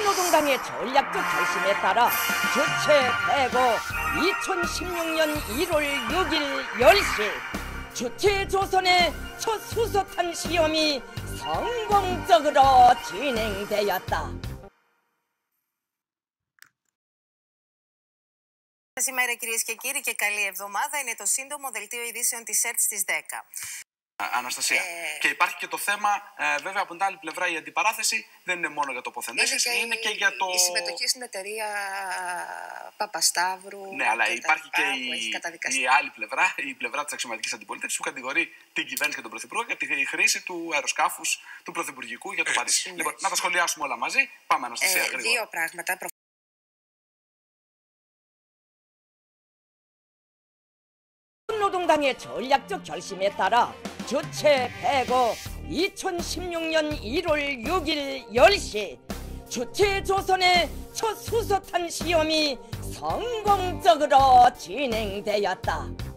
노동당의 전략적 결심에 따라 주최 폐고 2016년 1월 6일 10시 주체 조선의 첫 수소탄 시험이 성공적으로 진행되었다. Σήμερα, κυρίες και κύριοι, και καλή εβδομάδα. Είναι το σύντομο δελτίο ειδήσεων της ΕΡΤ στις 10. Αναστασία. Και υπάρχει και το θέμα, βέβαια, από την άλλη πλευρά η αντιπαράθεση δεν είναι μόνο για τοποθετήσεις, είναι και για το. Η συμμετοχή στην εταιρεία Παπασταύρου. Ναι, αλλά υπάρχει και η άλλη πλευρά, η πλευρά της αξιωματικής αντιπολίτευσης, που κατηγορεί την κυβέρνηση και τον Πρωθυπουργό για τη χρήση του αεροσκάφους του Πρωθυπουργικού για το Παρίσι. Λοιπόν, να τα σχολιάσουμε όλα μαζί. Πάμε, Αναστασία, γρήγορα. Δύο πράγματα. 노동당의 전략적 결심에 따라 주체 폐고 2016년 1월 6일 10시 주체 조선의 첫 수소탄 시험이 성공적으로 진행되었다.